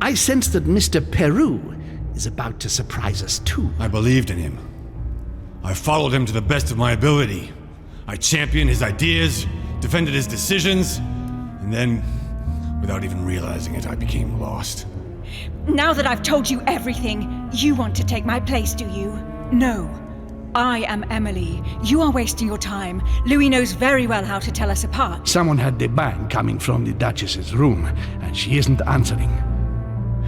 I sense that Mr. Peru is about to surprise us too. I believed in him. I followed him to the best of my ability. I championed his ideas, defended his decisions, and then, without even realizing it, I became lost. Now that I've told you everything, you want to take my place, do you? No. I am Emily. You are wasting your time. Louis knows very well how to tell us apart. Someone had the bang coming from the Duchess's room, and she isn't answering.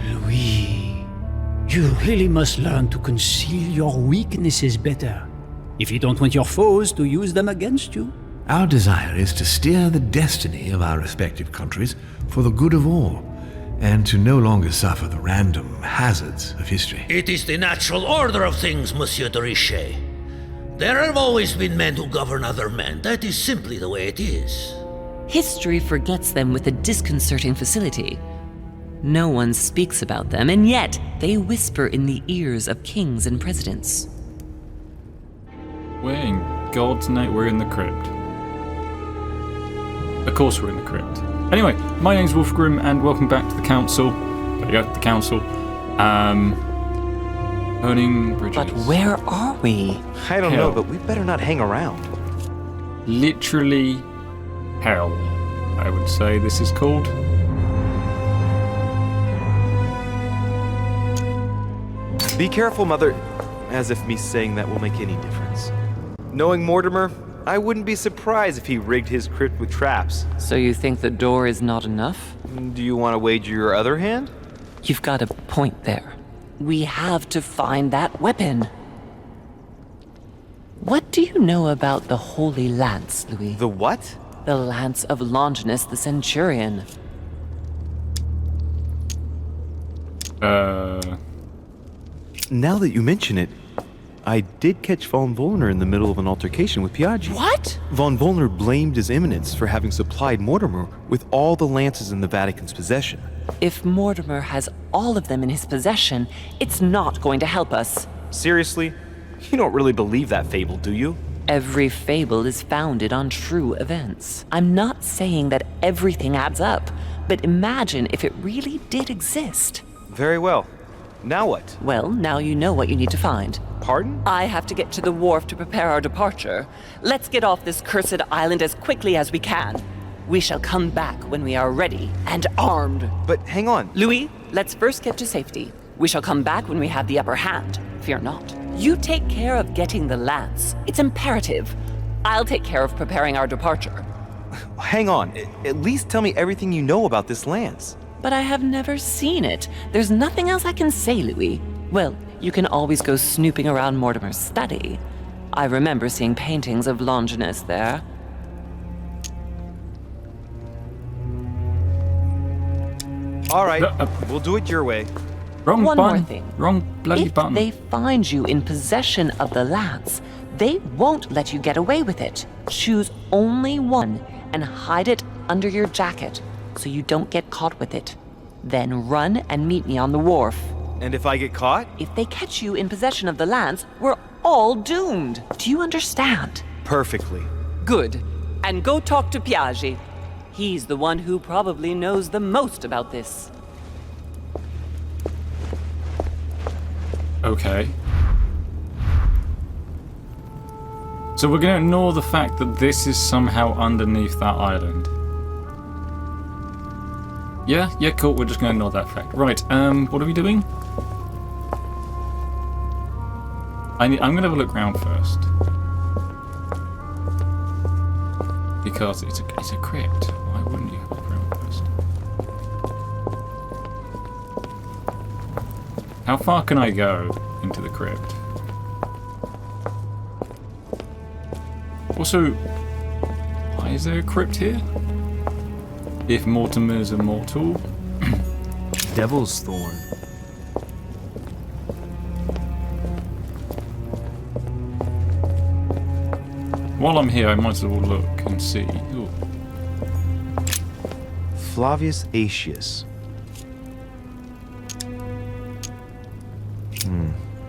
Louis, you really must learn to conceal your weaknesses better, if you don't want your foes to use them against you. Our desire is to steer the destiny of our respective countries for the good of all, and to no longer suffer the random hazards of history. It is the natural order of things, Monsieur de Richet. There have always been men who govern other men. That is simply the way it is. History forgets them with a disconcerting facility. No one speaks about them, and yet they whisper in the ears of kings and presidents. Where in God's name? We're in the crypt. Of course we're in the crypt. Anyway, my name's Wolfgrim, and welcome back to the Council. There you go, the Council. Burning bridges. But where are we? I don't Hell. know, but we better not hang around. Literally hell, I would say this is called. Be careful, Mother. As if me saying that will make any difference. Knowing Mortimer, I wouldn't be surprised if he rigged his crypt with traps. So you think the door is not enough? Do you want to wager your other hand? You've got a point there. We have to find that weapon. What do you know about the Holy Lance, Louis? The what? The Lance of Longinus the Centurion. Now that you mention it, I did catch Von Wollner in the middle of an altercation with Piaggi. What? Von Wollner blamed His Eminence for having supplied Mortimer with all the lances in the Vatican's possession. If Mortimer has all of them in his possession, it's not going to help us. Seriously? You don't really believe that fable, do you? Every fable is founded on true events. I'm not saying that everything adds up, but imagine if it really did exist. Very well. Now what? Well, now you know what you need to find. Pardon? I have to get to the wharf to prepare our departure. Let's get off this cursed island as quickly as we can. We shall come back when we are ready and armed. But hang on. Louis, let's first get to safety. We shall come back when we have the upper hand. Fear not. You take care of getting the lance. It's imperative. I'll take care of preparing our departure. Hang on. At least tell me everything you know about this lance. But I have never seen it. There's nothing else I can say, Louis. Well, you can always go snooping around Mortimer's study. I remember seeing paintings of Longinus there. All right, we'll do it your way. Wrong One button. more thing. Wrong bloody If button. they find you in possession of the lance, they won't let you get away with it. Choose only one and hide it under your jacket so you don't get caught with it. Then run and meet me on the wharf. And if I get caught? If they catch you in possession of the lance, we're all doomed. Do you understand? Perfectly. Good. And go talk to Piaggi. He's the one who probably knows the most about this. Okay. So we're going to ignore the fact that this is somehow underneath that island. Yeah, cool. We're just going to ignore that fact. Right, what are we doing? I'm going to have a look around first. Because it's a crypt. Why wouldn't you have a look around first? How far can I go into the crypt? Also, why is there a crypt here? If Mortimer's immortal. Devil's Thorn. While I'm here, I might as well look and see. Ooh. Flavius Aetius.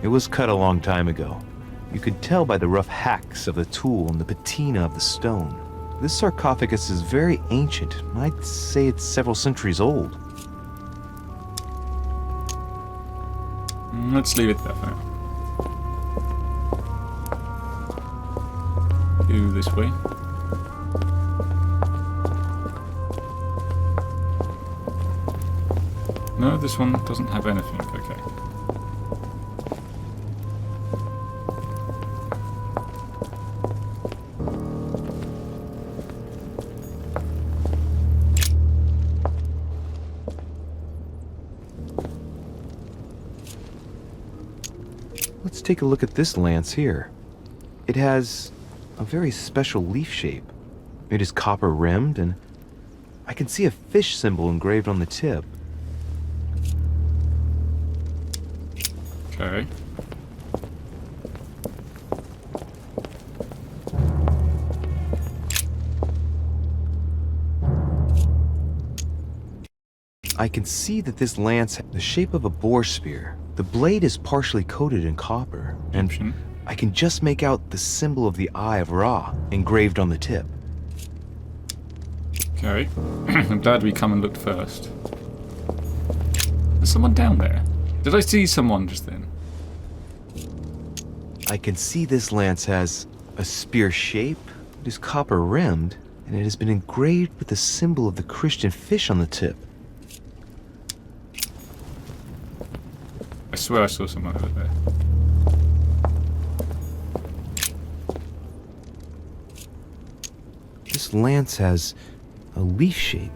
It was cut a long time ago. You could tell by the rough hacks of the tool and the patina of the stone. This sarcophagus is very ancient. I'd say it's several centuries old. Let's leave it there for now. Go this way. No, this one doesn't have anything. Okay. Let's take a look at this lance here. It has a very special leaf shape. It is copper rimmed, and I can see a fish symbol engraved on the tip. Okay. I can see that this lance has the shape of a boar spear. The blade is partially coated in copper, and I can just make out the symbol of the Eye of Ra engraved on the tip. Okay. I'm glad we come and looked first. There's someone down there. Did I see someone just then? I can see this lance has a spear shape, it is copper rimmed, and it has been engraved with the symbol of the Christian fish on the tip. I swear I saw someone over there. This lance has a leaf shape.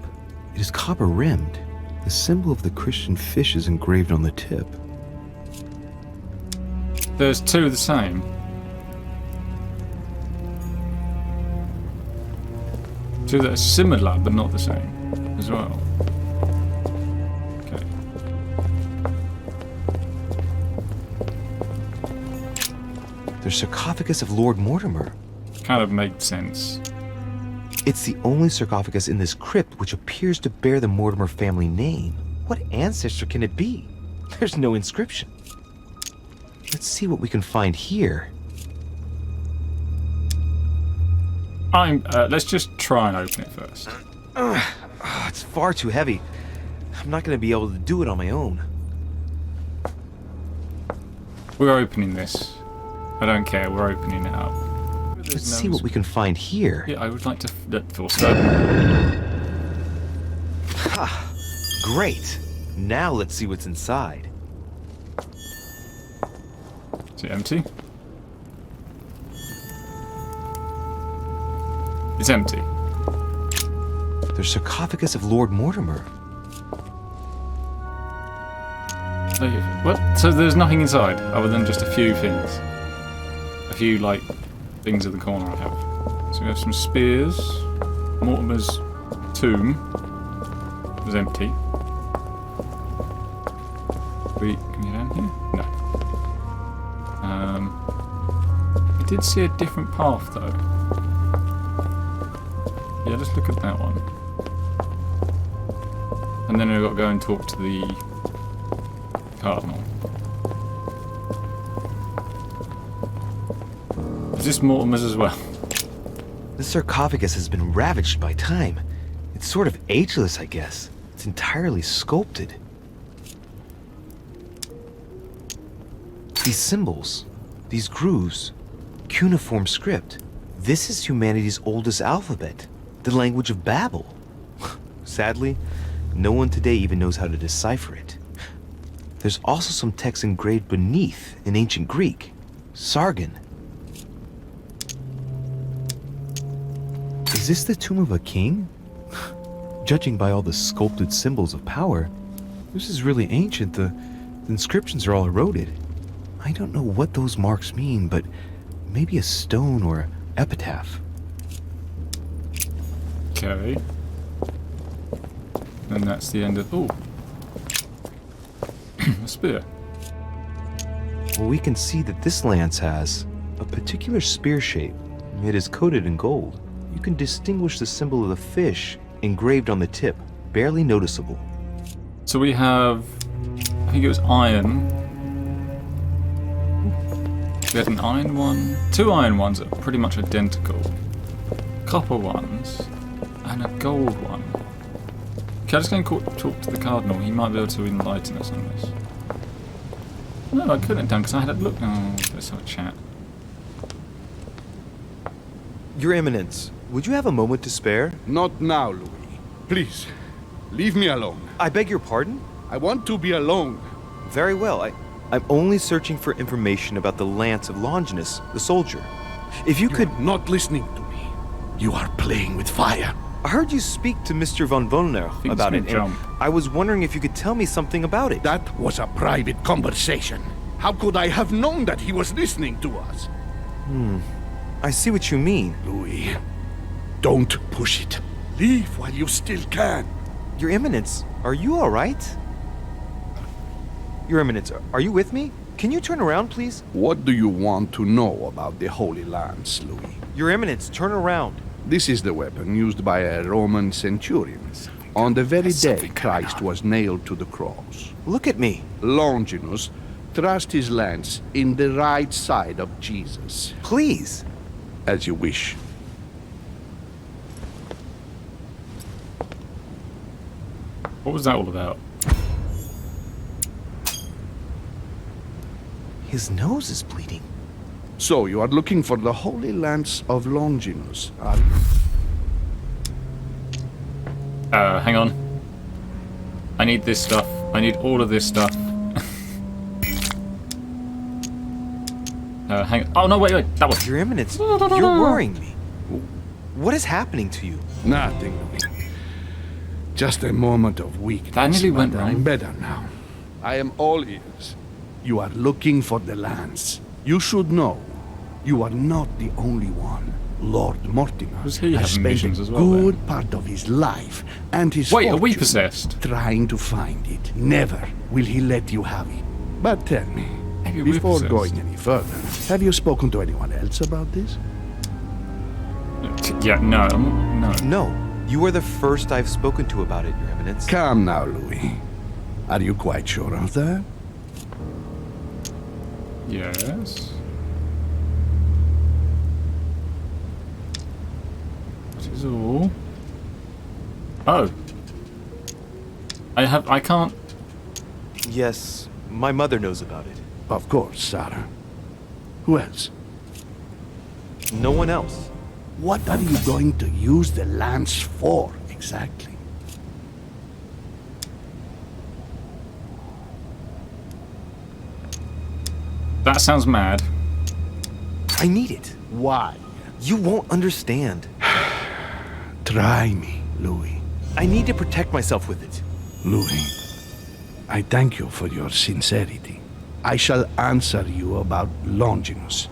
It is copper rimmed. The symbol of the Christian fish is engraved on the tip. There's two the same. Two that are similar but not the same as well. Okay. The sarcophagus of Lord Mortimer. Kind of made sense. It's the only sarcophagus in this crypt which appears to bear the Mortimer family name. What ancestor can it be? There's no inscription. Let's see what we can find here. Let's just try and open it first. It's far too heavy. I'm not going to be able to do it on my own. We're opening this. I don't care, we're opening it up. Let's see what we can find here. Yeah, I would like to force it. Ha! Great! Now let's see what's inside. Is it empty? It's empty. The sarcophagus of Lord Mortimer. What? So there's nothing inside other than just a few things. A few, like, things at the corner I have. So we have some spears. Mortimer's tomb was empty. Can we get down here? No. I did see a different path though. Yeah, let's look at that one. And then I've got to go and talk to the Cardinal. Is this Mortimer's as well? This sarcophagus has been ravaged by time. It's sort of ageless, I guess. It's entirely sculpted. These symbols, these grooves, cuneiform script. This is humanity's oldest alphabet, the language of Babel. Sadly, no one today even knows how to decipher it. There's also some text engraved beneath in ancient Greek, Sargon. Is this the tomb of a king? Judging by all the sculpted symbols of power, this is really ancient. The inscriptions are all eroded. I don't know what those marks mean, but maybe a stone or epitaph. Okay. And that's the end of... Oh! A spear. Well, we can see that this lance has a particular spear shape. It is coated in gold. You can distinguish the symbol of the fish engraved on the tip, barely noticeable. So we have... I think it was iron. We had an iron one. Two iron ones that are pretty much identical. Copper ones. And a gold one. Okay, I'm just going to talk to the Cardinal. He might be able to enlighten us on this. No, I couldn't have done because I had a look. Oh, let's have a chat. Your Eminence, would you have a moment to spare? Not now, Louis. Please, leave me alone. I beg your pardon? I want to be alone. Very well. I'm only searching for information about the lance of Longinus, the soldier. If you could... You're not listening to me. You are playing with fire. I heard you speak to Mr. von Wollner about it, and I was wondering if you could tell me something about it. That was a private conversation. How could I have known that he was listening to us? I see what you mean. Louis, don't push it. Leave while you still can. Your Eminence, are you all right? Your Eminence, are you with me? Can you turn around, please? What do you want to know about the Holy Lance, Louis? Your Eminence, turn around. This is the weapon used by a Roman centurion on the very day Christ was nailed to the cross. Look at me. Longinus thrust his lance in the right side of Jesus. Please. As you wish. What was that all about? His nose is bleeding. So you are looking for the Holy Lance of Longinus, are you? Hang on. I need this stuff. I need all of this stuff. Hang on. Oh, no, wait. That one. Your Eminence, you're worrying me. What is happening to you? Nothing, Louis. Just a moment of weakness. That nearly went but wrong. I'm better now. I am all ears. You are looking for the lance. You should know. You are not the only one. Lord Mortimer Was he has having spent missions a as well, good then? part of his life and his Wait, are we fortune possessed? trying to find it. Never will he let you have it. But tell me, Maybe we're before possessed. going any further, have you spoken to anyone else about this? Yeah, no. No. No, you are the first I've spoken to about it, Your Eminence. Come now, Louis. Are you quite sure of that? Yes. That is all. Oh. I can't... Yes, my mother knows about it. Of course, Sarah. Who else? No one else. What are you going to use the lance for, exactly? That sounds mad. I need it. Why? You won't understand. Try me, Louis. I need to protect myself with it. Louis, I thank you for your sincerity. I shall answer you about Longinus.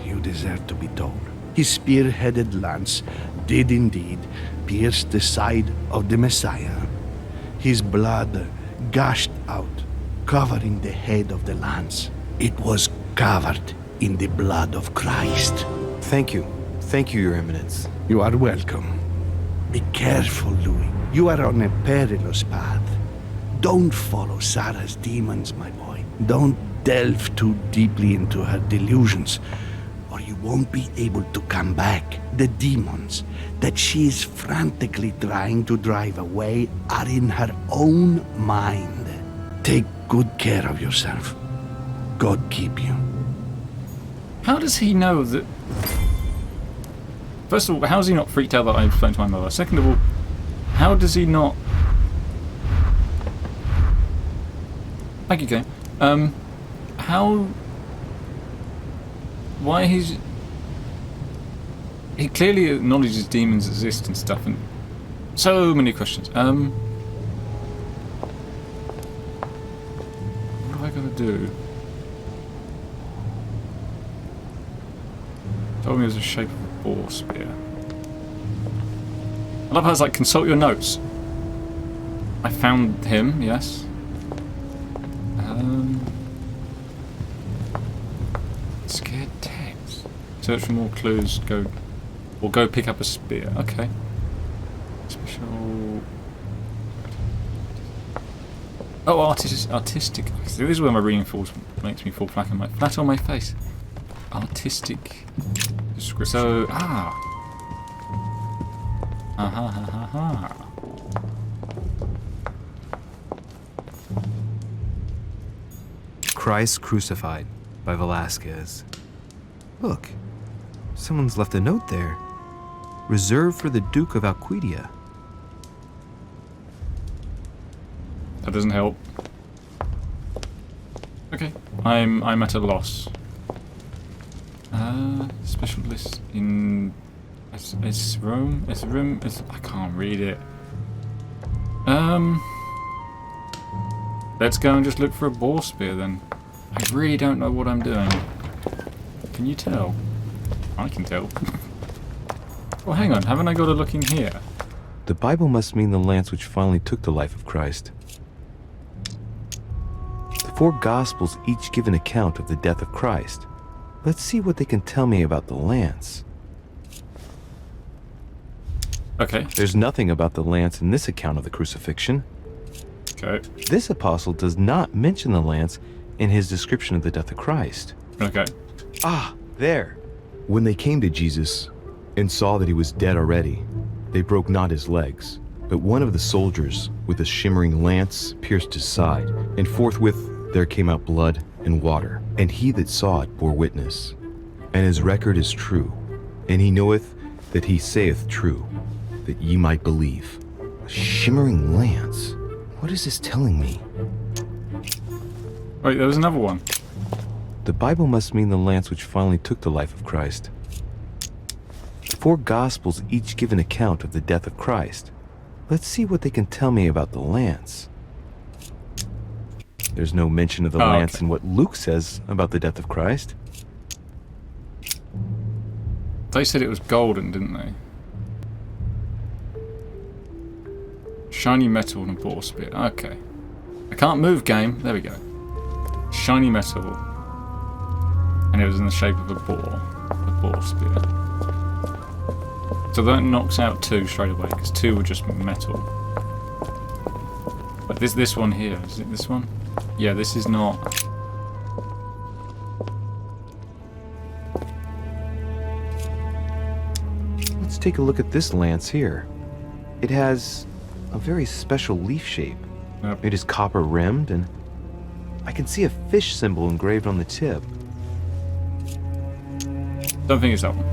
You deserve to be told. His spear-headed lance did indeed pierce the side of the Messiah. His blood gushed out, covering the head of the lance. It was covered in the blood of Christ. Thank you. Thank you, Your Eminence. You are welcome. Be careful, Louis. You are on a perilous path. Don't follow Sarah's demons, my boy. Don't delve too deeply into her delusions, or you won't be able to come back. The demons that she is frantically trying to drive away are in her own mind. Take good care of yourself. God keep you. How does he know that... First of all, how is he not freaked out that I explained to my mother? Second of all, how does he not... Thank you, game. How... Why he's... He clearly acknowledges demons exist and stuff, and... So many questions. What am I gonna do? Told me it was the shape of a boar spear. I love how it's like, consult your notes. I found him, yes. Scared text. Search for more clues, go pick up a spear. Okay. Special... Oh, artistic. This is where my reading makes me fall flat on my face. Artistic description. So, Christ Crucified by Velasquez. Look, someone's left a note there. Reserved for the Duke of Alcudia. That doesn't help. Okay, I'm at a loss. Special list in it's room. I can't read it. Let's go and just look for a boar spear then. I really don't know what I'm doing. Can you tell? I can tell. Well, hang on. Haven't I got to look in here? The Bible must mean the lance which finally took the life of Christ. The 4 Gospels each give an account of the death of Christ. Let's see what they can tell me about the lance. Okay. There's nothing about the lance in this account of the crucifixion. Okay. This apostle does not mention the lance in his description of the death of Christ. Okay. Ah, there. When they came to Jesus and saw that he was dead already, they broke not his legs, but one of the soldiers with a shimmering lance pierced his side, and forthwith there came out blood and water. And he that saw it bore witness, and his record is true, and he knoweth that he saith true, that ye might believe. A shimmering lance? What is this telling me? Wait, there was another one. The Bible must mean the lance which finally took the life of Christ. The 4 Gospels each give an account of the death of Christ. Let's see what they can tell me about the lance. There's no mention of the lance in what Luke says about the death of Christ. They said it was golden, didn't they? Shiny metal and a boar spear. Okay. I can't move, game. There we go. Shiny metal. And it was in the shape of a boar spear. So that knocks out 2 straight away, because 2 were just metal. But this one here, is it this one? Yeah, this is not. Let's take a look at this lance here. It has a very special leaf shape. Yep. It is copper rimmed, and I can see a fish symbol engraved on the tip. Don't think it's that one.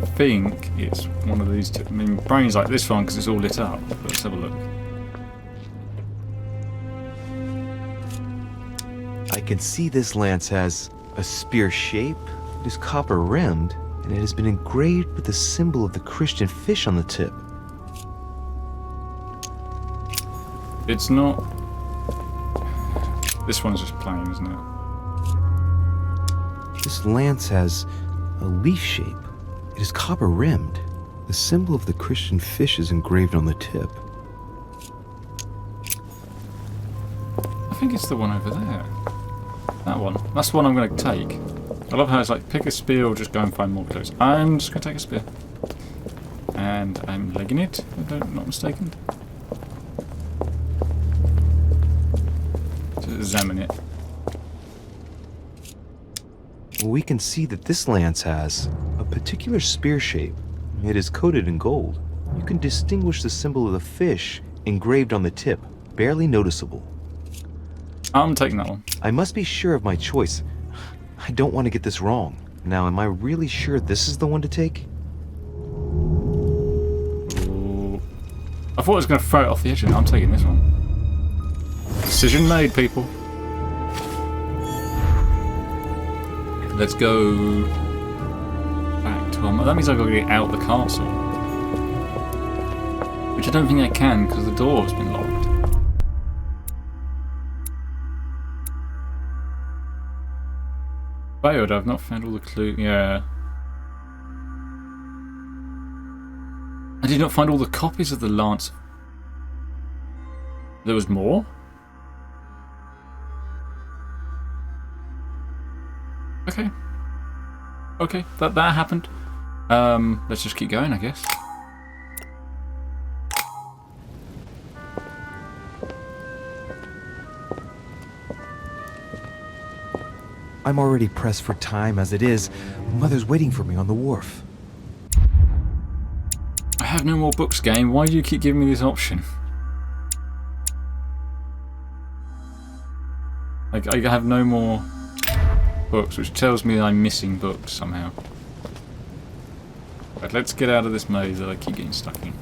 I think it's one of these 2. I mean, brain's like this one because it's all lit up. But let's have a look. I can see this lance has a spear shape. It is copper rimmed, and it has been engraved with the symbol of the Christian fish on the tip. It's not. This one's just plain, isn't it? This lance has a leaf shape. It is copper rimmed. The symbol of the Christian fish is engraved on the tip. I think it's the one over there. That one. That's the one I'm going to take. I love how it's like, pick a spear or just go and find more clues. I'm just going to take a spear. And I'm legging it, if I'm not mistaken. To examine it. We can see that this lance has a particular spear shape. It is coated in gold. You can distinguish the symbol of the fish engraved on the tip, barely noticeable. I'm taking that one. I must be sure of my choice. I don't want to get this wrong. Now, am I really sure this is the one to take? Ooh. I thought I was going to throw it off the edge, and I'm taking this one. Decision made, people. Let's go back to our... That means I've got to get out the castle. Which I don't think I can, because the door has been locked. Failed, I've not found all the clues. Yeah. I did not find all the copies of the lance. There was more? Okay. Okay, that happened. Let's just keep going, I guess. I'm already pressed for time as it is. Mother's waiting for me on the wharf. I have no more books, game. Why do you keep giving me this option? I have no more books, which tells me I'm missing books somehow. Right, let's get out of this maze that I keep getting stuck in.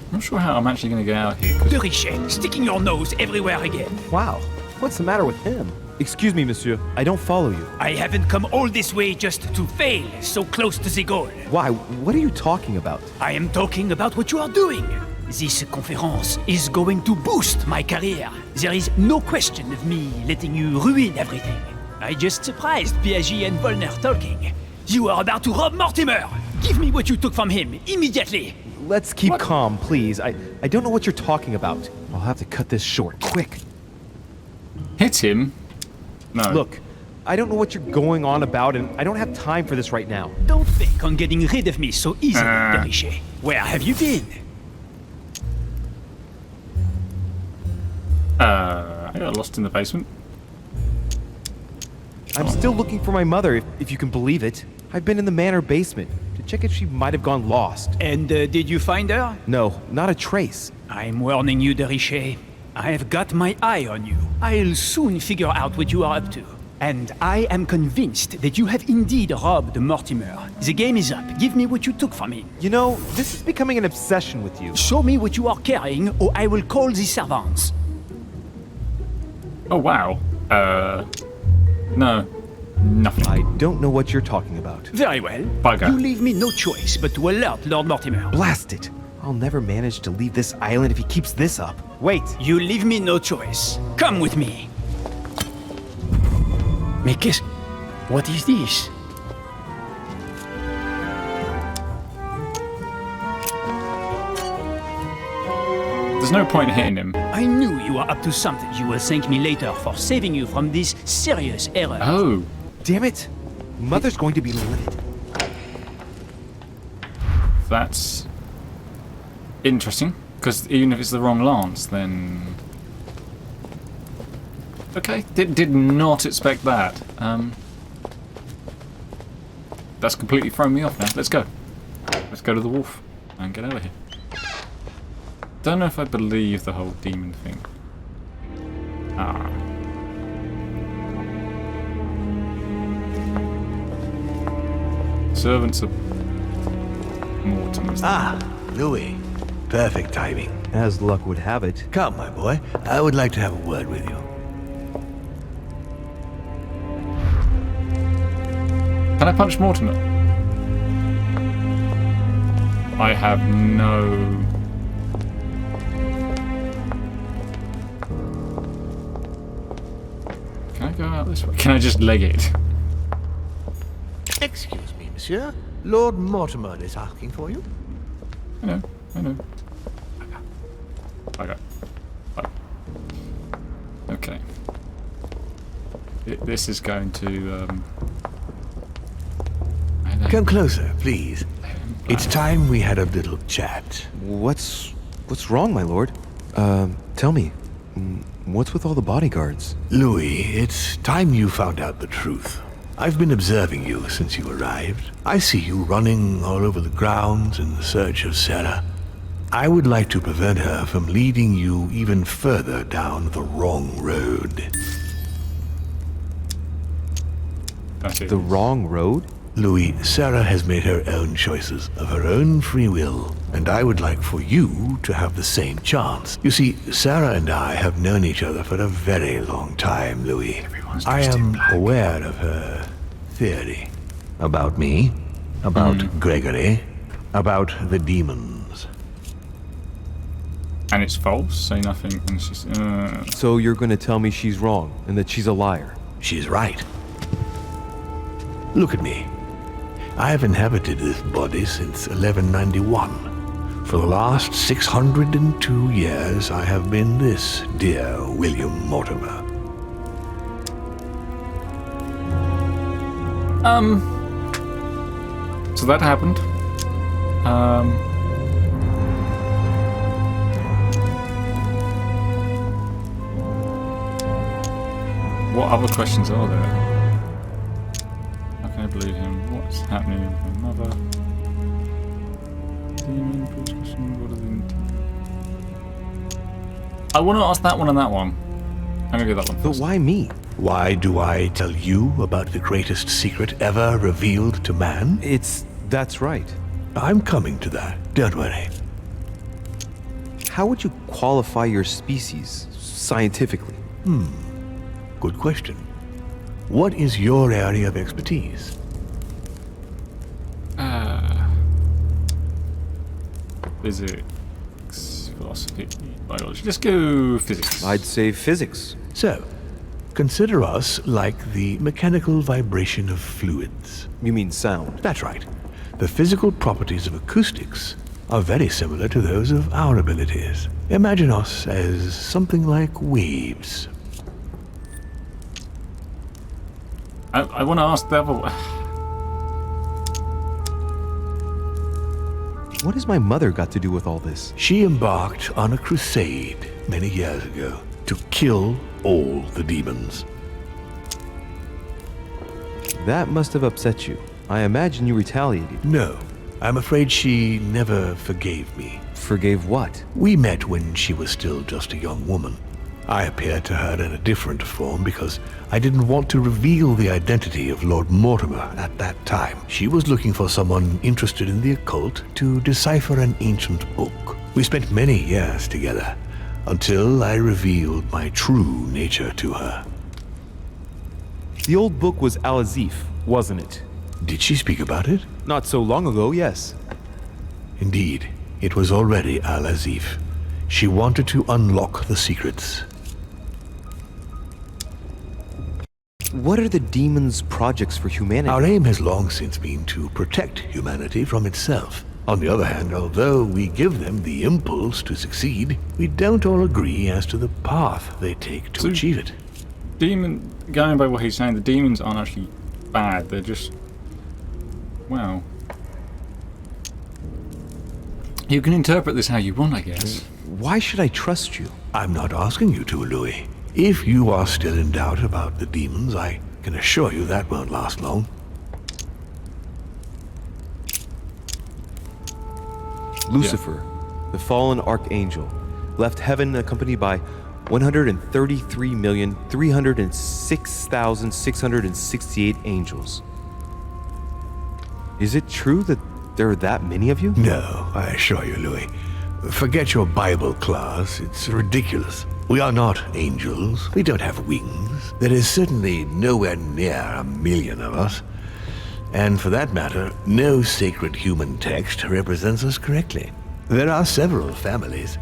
I'm not sure how I'm actually going to get out here. De Richet, sticking your nose everywhere again. Wow, what's the matter with him? Excuse me, monsieur. I don't follow you. I haven't come all this way just to fail so close to the goal. Why? What are you talking about? I am talking about what you are doing. This conference is going to boost my career. There is no question of me letting you ruin everything. I just surprised Piaget and Volner talking. You are about to rob Mortimer. Give me what you took from him immediately. Let's keep calm, please. I don't know what you're talking about. I'll have to cut this short, quick. Hit him? No. Look, I don't know what you're going on about, and I don't have time for this right now. Don't think on getting rid of me so easily, De Richet. Where have you been? I got lost in the basement. I'm still looking for my mother, if you can believe it. I've been in the manor basement to check if she might have gone lost. And did you find her? No, not a trace. I'm warning you, De Richet. I have got my eye on you. I'll soon figure out what you are up to. And I am convinced that you have indeed robbed Mortimer. The game is up. Give me what you took from him. You know, this is becoming an obsession with you. Show me what you are carrying, or I will call the servants. Oh, wow. No. Nothing. I don't know what you're talking about. Very well. Bugger. You leave me no choice but to alert Lord Mortimer. Blast it! I'll never manage to leave this island if he keeps this up. Wait! You leave me no choice. Come with me. Mais what is this? There's no point hitting him. I knew you were up to something. You will thank me later for saving you from this serious error. Oh. Damn it! Mother's going to be livid. That's interesting, because even if it's the wrong lance, then... Okay, did not expect that. That's completely thrown me off now. Let's go. Let's go to the wolf and get out of here. Don't know if I believe the whole demon thing. Ah. Servants of Mortimer's. Ah, Louis. Perfect timing. As luck would have it. Come, my boy. I would like to have a word with you. Can I punch Mortimer? I have no... Can I go out this way? Can I just leg it? Excuse me, monsieur. Lord Mortimer is asking for you. I know. Okay. Okay. This is going to, Come closer, please. It's time we had a little chat. What's wrong, my lord? Tell me. What's with all the bodyguards? Louis, it's time you found out the truth. I've been observing you since you arrived. I see you running all over the grounds in search of Sarah. I would like to prevent her from leading you even further down the wrong road. That's it. The wrong road? Louis, Sarah has made her own choices of her own free will, and I would like for you to have the same chance. You see, Sarah and I have known each other for a very long time, Louis. I am aware of her theory. About me, about Gregory, about the demons. And it's false, say nothing, and she's... So you're gonna tell me she's wrong, and that she's a liar? She's right. Look at me. I have inhabited this body since 1191. For the last 602 years, I have been this dear William Mortimer. So that happened. What other questions are there? How can I believe him. What's happening with my mother? Demon, what are they? I want to ask that one and that one. I'm gonna do that one But first. why me? Why do I tell you about the greatest secret ever revealed to man? That's right. I'm coming to that, don't worry. How would you qualify your species scientifically? Good question. What is your area of expertise? Physics, philosophy, biology. Let's go physics. I'd say physics. So, consider us like the mechanical vibration of fluids. You mean sound? That's right. The physical properties of acoustics are very similar to those of our abilities. Imagine us as something like waves. I want to ask Devil. What has my mother got to do with all this? She embarked on a crusade many years ago to kill all the demons. That must have upset you. I imagine you retaliated. No, I'm afraid she never forgave me. Forgave what? We met when she was still just a young woman. I appeared to her in a different form because I didn't want to reveal the identity of Lord Mortimer at that time. She was looking for someone interested in the occult to decipher an ancient book. We spent many years together until I revealed my true nature to her. The old book was Al-Azif, wasn't it? Did she speak about it? Not so long ago, yes. Indeed, it was already Al-Azif. She wanted to unlock the secrets. What are the demons' projects for humanity? Our aim has long since been to protect humanity from itself. On the other hand, although we give them the impulse to succeed, we don't all agree as to the path they take to achieve it. Going by what he's saying, the demons aren't actually bad. They're just... Wow. You can interpret this how you want, I guess. Why should I trust you? I'm not asking you to, Louis. If you are still in doubt about the demons, I can assure you that won't last long. Lucifer, the fallen archangel, left heaven accompanied by 133,306,668 angels. Is it true that there are that many of you? No, I assure you, Louis. Forget your Bible class. It's ridiculous. We are not angels. We don't have wings. There is certainly nowhere near 1,000,000 of us. And for that matter, no sacred human text represents us correctly. There are several families,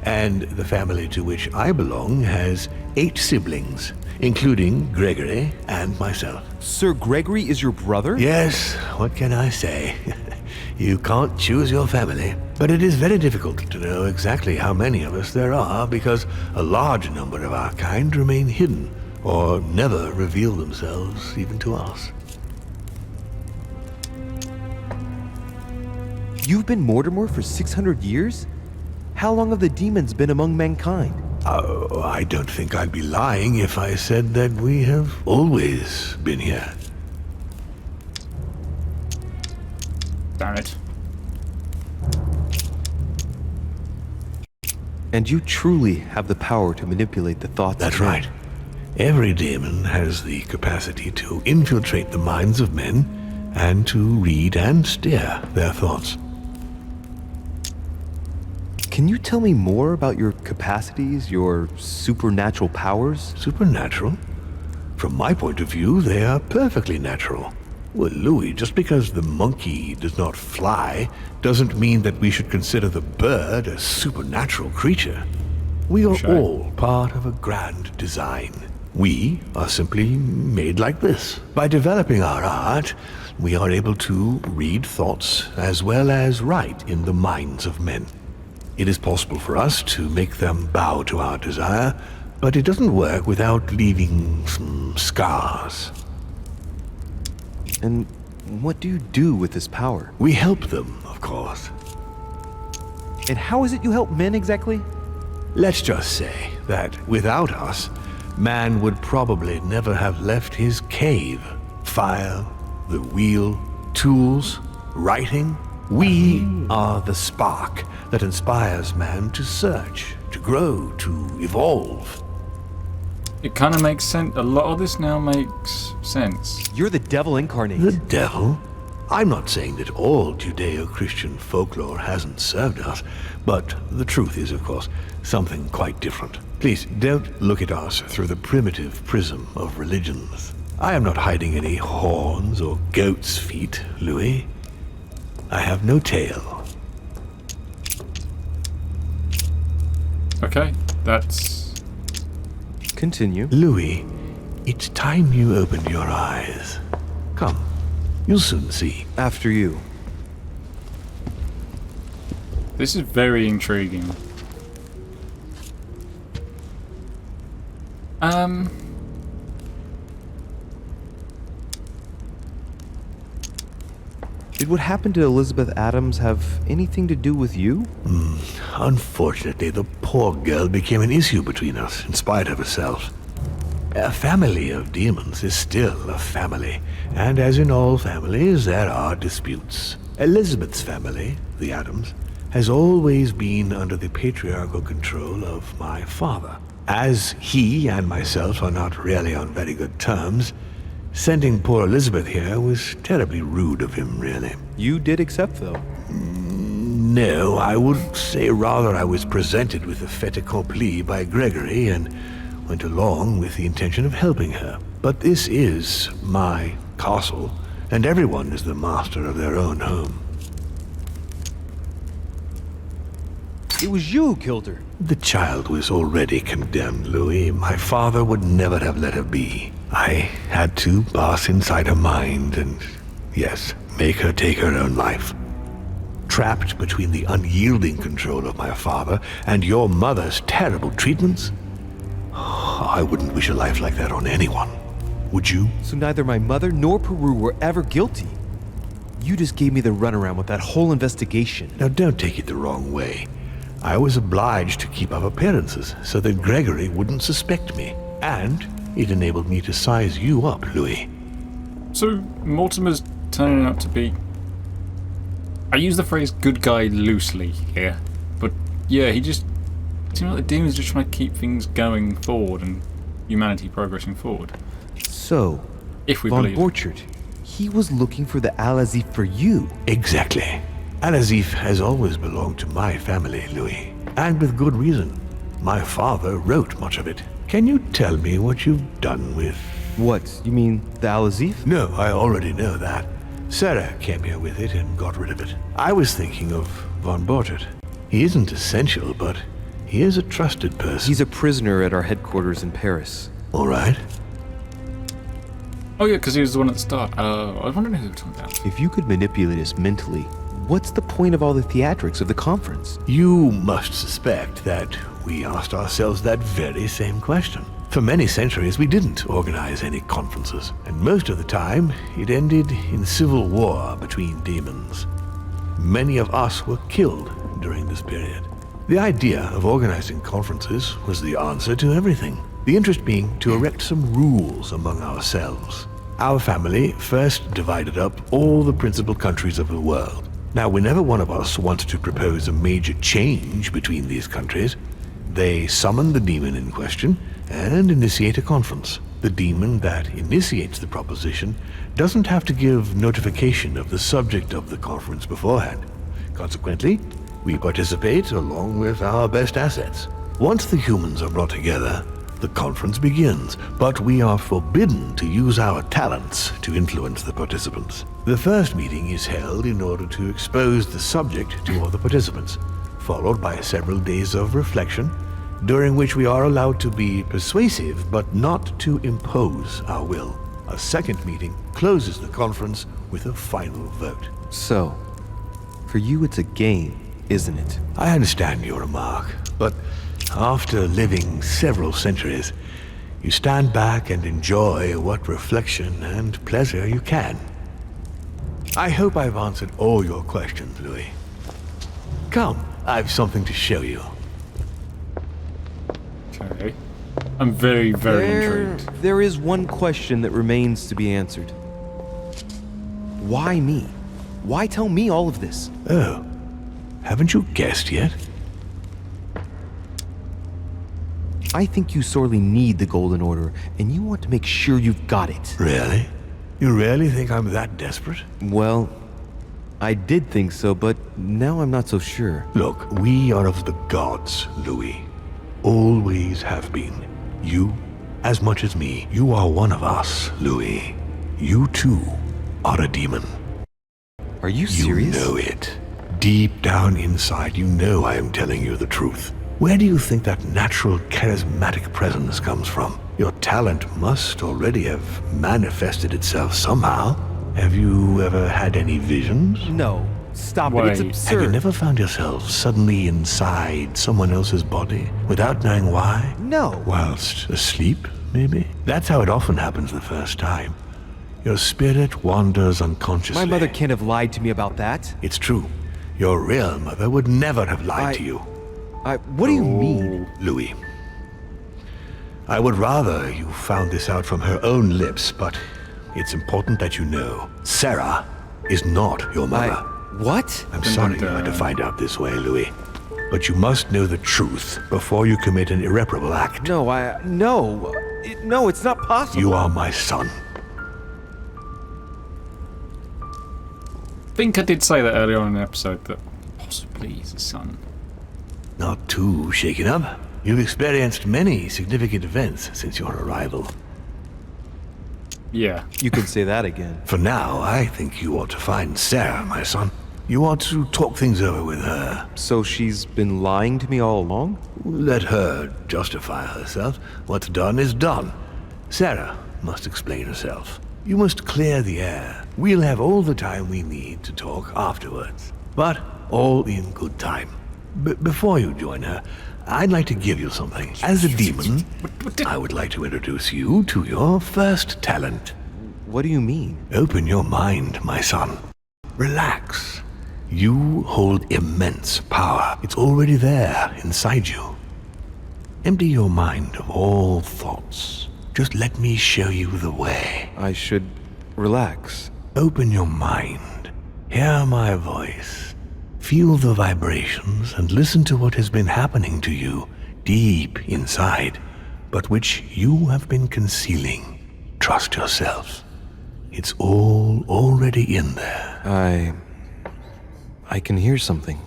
and the family to which I belong has 8 siblings, including Gregory and myself. Sir Gregory is your brother? Yes, what can I say? You can't choose your family. But it is very difficult to know exactly how many of us there are because a large number of our kind remain hidden or never reveal themselves even to us. You've been Mortimer for 600 years? How long have the demons been among mankind? Oh, I don't think I'd be lying if I said that we have always been here. Damn it. And you truly have the power to manipulate the thoughts That's of men. right. Every demon has the capacity to infiltrate the minds of men and to read and steer their thoughts. Can you tell me more about your capacities, your supernatural powers? Supernatural? From my point of view, they are perfectly natural. Well, Louis, just because the monkey does not fly doesn't mean that we should consider the bird a supernatural creature. We are all part of a grand design. We are simply made like this. By developing our art, we are able to read thoughts as well as write in the minds of men. It is possible for us to make them bow to our desire, but it doesn't work without leaving some scars. And what do you do with this power? We help them, of course. And how is it you help men exactly? Let's just say that without us, man would probably never have left his cave. Fire, the wheel, tools, writing. We are the spark that inspires man to search, to grow, to evolve. It kind of makes sense. A lot of this now makes sense. You're the devil incarnate. The devil? I'm not saying that all Judeo-Christian folklore hasn't served us, but the truth is, of course, something quite different. Please, don't look at us through the primitive prism of religions. I am not hiding any horns or goat's feet, Louis. I have no tail. Okay, that's... Continue. Louis, it's time you opened your eyes. Come, you'll soon see. After you. This is very intriguing. Did what happened to Elizabeth Adams have anything to do with you? Unfortunately, the poor girl became an issue between us, in spite of herself. A family of demons is still a family, and as in all families, there are disputes. Elizabeth's family, the Adams, has always been under the patriarchal control of my father. As he and myself are not really on very good terms, sending poor Elizabeth here was terribly rude of him, really. You did accept, though. No, I would say rather I was presented with a fait accompli by Gregory and went along with the intention of helping her. But this is my castle, and everyone is the master of their own home. It was you who killed her. The child was already condemned, Louis. My father would never have let her be. I had to pass inside her mind and, yes, make her take her own life. Trapped between the unyielding control of my father and your mother's terrible treatments, I wouldn't wish a life like that on anyone. Would you? So neither my mother nor Peru were ever guilty. You just gave me the runaround with that whole investigation. Now don't take it the wrong way. I was obliged to keep up appearances so that Gregory wouldn't suspect me. And it enabled me to size you up, Louis. So, Mortimer's turning out to be... I use the phrase good guy loosely here, but yeah, he just... It seems like the demon's just trying to keep things going forward and humanity progressing forward. So, If we Von believe. Borchert, he was looking for the Al-Azif for you. Exactly. Al-Azif has always belonged to my family, Louis. And with good reason. My father wrote much of it. Can you tell me what you've done with... What, you mean the Al-Azif? No, I already know that. Sarah came here with it and got rid of it. I was thinking of Von Borchert. He isn't essential, but he is a trusted person. He's a prisoner at our headquarters in Paris. All right. Oh yeah, because he was the one at the start. I was wondering who they were talking about. If you could manipulate us mentally, what's the point of all the theatrics of the conference? You must suspect that we asked ourselves that very same question. For many centuries, we didn't organize any conferences, and most of the time, it ended in civil war between demons. Many of us were killed during this period. The idea of organizing conferences was the answer to everything. The interest being to erect some rules among ourselves. Our family first divided up all the principal countries of the world. Now, whenever one of us wanted to propose a major change between these countries, they summon the demon in question and initiate a conference. The demon that initiates the proposition doesn't have to give notification of the subject of the conference beforehand. Consequently, we participate along with our best assets. Once the humans are brought together, the conference begins, but we are forbidden to use our talents to influence the participants. The first meeting is held in order to expose the subject to all the participants, followed by several days of reflection, during which we are allowed to be persuasive but not to impose our will. A second meeting closes the conference with a final vote. So, for you it's a game, isn't it? I understand your remark, but after living several centuries, you stand back and enjoy what reflection and pleasure you can. I hope I've answered all your questions, Louis. Come, I've something to show you. Okay. I'm very, very intrigued. There is one question that remains to be answered. Why me? Why tell me all of this? Oh, haven't you guessed yet? I think you sorely need the Golden Order, and you want to make sure you've got it. Really? You really think I'm that desperate? Well, I did think so, but now I'm not so sure. Look, we are of the gods, Louis. Always have been. You, as much as me, you are one of us, Louis. You too are a demon. Are you serious? You know it. Deep down inside, you know I am telling you the truth. Where do you think that natural, charismatic presence comes from? Your talent must already have manifested itself somehow. Have you ever had any visions? No. Stop it. It's Wait. absurd. Have you never found yourself suddenly inside someone else's body without knowing why? No. Whilst asleep, maybe? That's how it often happens the first time. Your spirit wanders unconsciously. My mother can't have lied to me about that. It's true. Your real mother would never have lied to you. What do you mean? Louis, I would rather you found this out from her own lips, but it's important that you know. Sarah is not your mother. What? I'm sorry you had to find out this way, Louis. But you must know the truth before you commit an irreparable act. No, no, it's not possible. You are my son. I think I did say that earlier on in the episode, that possibly he's a son. Not too shaken up. You've experienced many significant events since your arrival. Yeah. You can say that again. For now, I think you ought to find Sarah, my son. You ought to talk things over with her. So she's been lying to me all along? Let her justify herself. What's done is done. Sarah must explain herself. You must clear the air. We'll have all the time we need to talk afterwards. But all in good time. Before you join her, I'd like to give you something. As a demon, I would like to introduce you to your first talent. What do you mean? Open your mind, my son. Relax. You hold immense power. It's already there inside you. Empty your mind of all thoughts. Just let me show you the way. I should relax. Open your mind. Hear my voice. Feel the vibrations and listen to what has been happening to you deep inside, but which you have been concealing. Trust yourself. It's all already in there. I can hear something.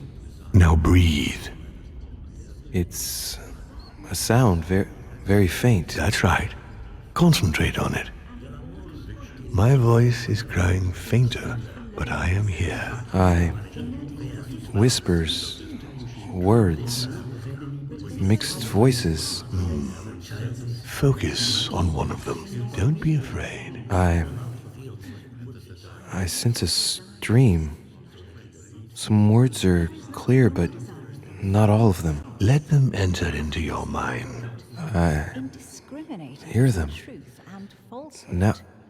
Now breathe. It's a sound, very faint. That's right. Concentrate on it. My voice is growing fainter, but I am here. Whispers, words, mixed voices. Focus on one of them. Don't be afraid. I sense a stream. Some words are clear, but not all of them. Let them enter into your mind. Hear them.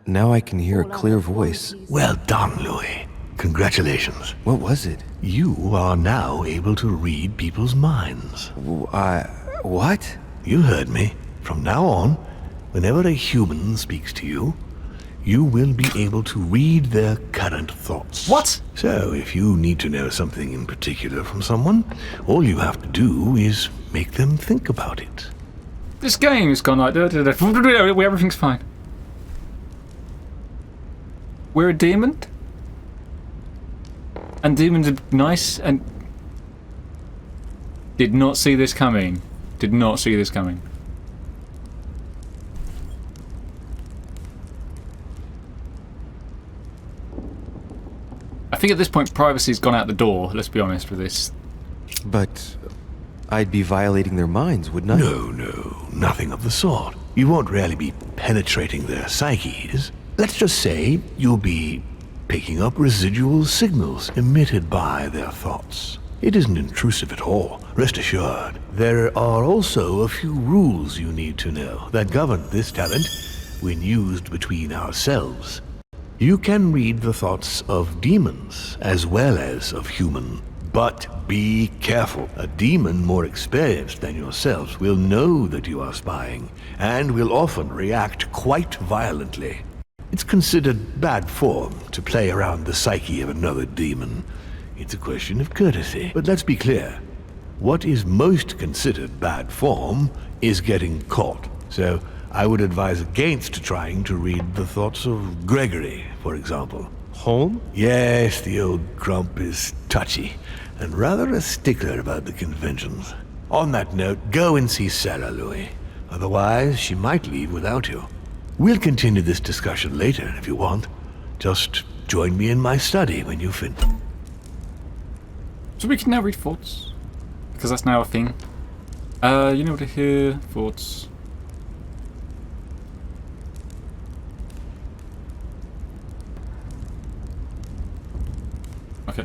Now I can hear a clear voice. Well done, Louis. Congratulations. What was it? You are now able to read people's minds. What? You heard me. From now on, whenever a human speaks to you, you will be able to read their current thoughts. What? So, if you need to know something in particular from someone, all you have to do is make them think about it. This game's gone like... everything's fine. We're a demon? And demons are nice and... Did not see this coming. Did not see this coming. I think at this point privacy's gone out the door, let's be honest with this. But I'd be violating their minds, wouldn't I? No, nothing of the sort. You won't really be penetrating their psyches. Let's just say you'll be picking up residual signals emitted by their thoughts. It isn't intrusive at all, rest assured. There are also a few rules you need to know that govern this talent when used between ourselves. You can read the thoughts of demons as well as of human. But be careful. A demon more experienced than yourselves will know that you are spying and will often react quite violently. It's considered bad form to play around the psyche of another demon. It's a question of courtesy. But let's be clear. What is most considered bad form is getting caught. So I would advise against trying to read the thoughts of Gregory, for example. Home? Yes, the old grump is touchy, and rather a stickler about the conventions. On that note, go and see Sarah, Louis. Otherwise, she might leave without you. We'll continue this discussion later if you want. Just join me in my study when you finish. So we can now read thoughts, because that's now a thing. You know what to hear thoughts. Okay.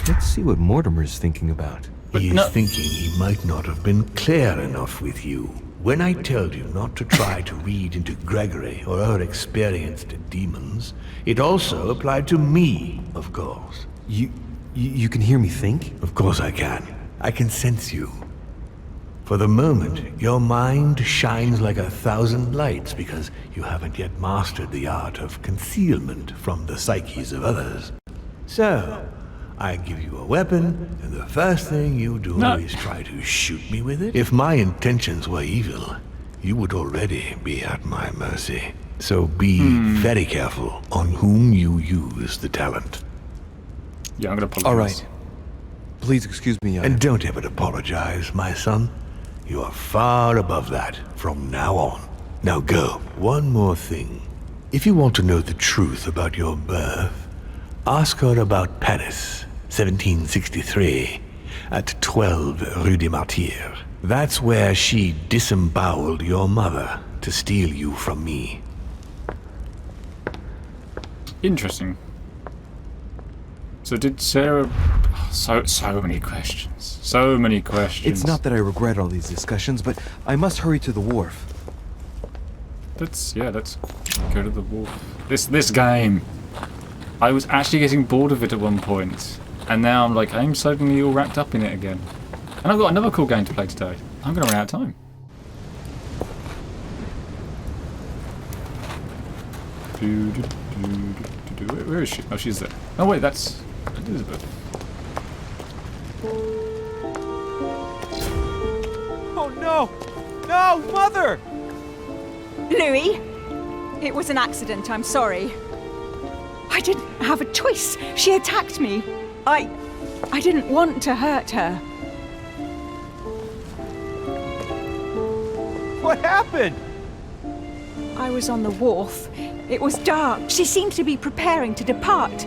Let's see what Mortimer's thinking about. He's thinking he might not have been clear enough with you. When I told you not to try to read into Gregory or her experienced demons, it also applied to me, of course. You can hear me think? Of course I can. I can sense you. For the moment, your mind shines like 1,000 lights because you haven't yet mastered the art of concealment from the psyches of others. So, I give you a weapon, and the first thing you do is try to shoot me with it? If my intentions were evil, you would already be at my mercy. So be very careful on whom you use the talent. Yeah, I'm gonna apologize. All right. Please excuse me. And don't ever apologize, my son. You are far above that from now on. Now go. One more thing. If you want to know the truth about your birth, ask her about Paris, 1763, at 12 Rue des Martyrs. That's where she disemboweled your mother to steal you from me. Interesting. So did Sarah... So many questions. So many questions. It's not that I regret all these discussions, but I must hurry to the wharf. Let's go to the wharf. This game. I was actually getting bored of it at one point, and now I'm suddenly all wrapped up in it again. And I've got another cool game to play today. I'm gonna run out of time. Where is she? Oh, she's there. Oh wait, that's Elizabeth. Oh no! No, Mother! Louis, it was an accident. I'm sorry. I didn't have a choice. She attacked me. I didn't want to hurt her. What happened? I was on the wharf. It was dark. She seemed to be preparing to depart.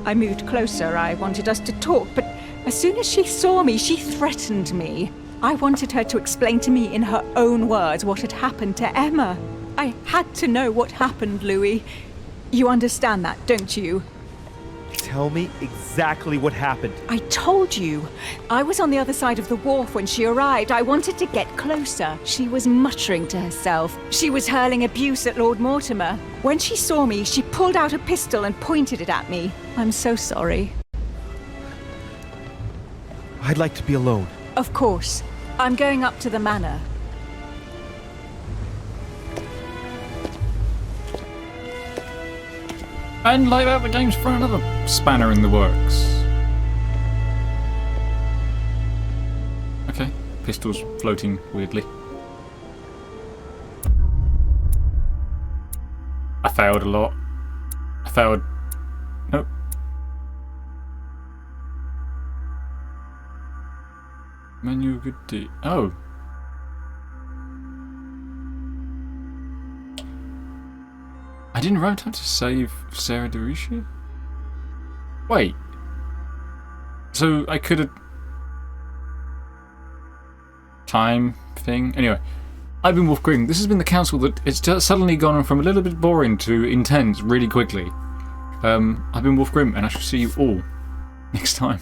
I moved closer. I wanted us to talk, but as soon as she saw me, she threatened me. I wanted her to explain to me in her own words what had happened to Emma. I had to know what happened, Louis. You understand that, don't you? Tell me exactly what happened. I told you. I was on the other side of the wharf when she arrived. I wanted to get closer. She was muttering to herself. She was hurling abuse at Lord Mortimer. When she saw me, she pulled out a pistol and pointed it at me. I'm so sorry. I'd like to be alone. Of course. I'm going up to the manor. And like that, the game's thrown another spanner in the works. Okay, pistols floating weirdly. I failed a lot. I failed. Nope. Menu good D. Oh. I didn't run time to save Sarah de Richie? Wait. So I could have... Time thing? Anyway. I've been Wolf Grimm. This has been the council that it's just suddenly gone from a little bit boring to intense really quickly. I've been Wolf Grimm, and I shall see you all next time.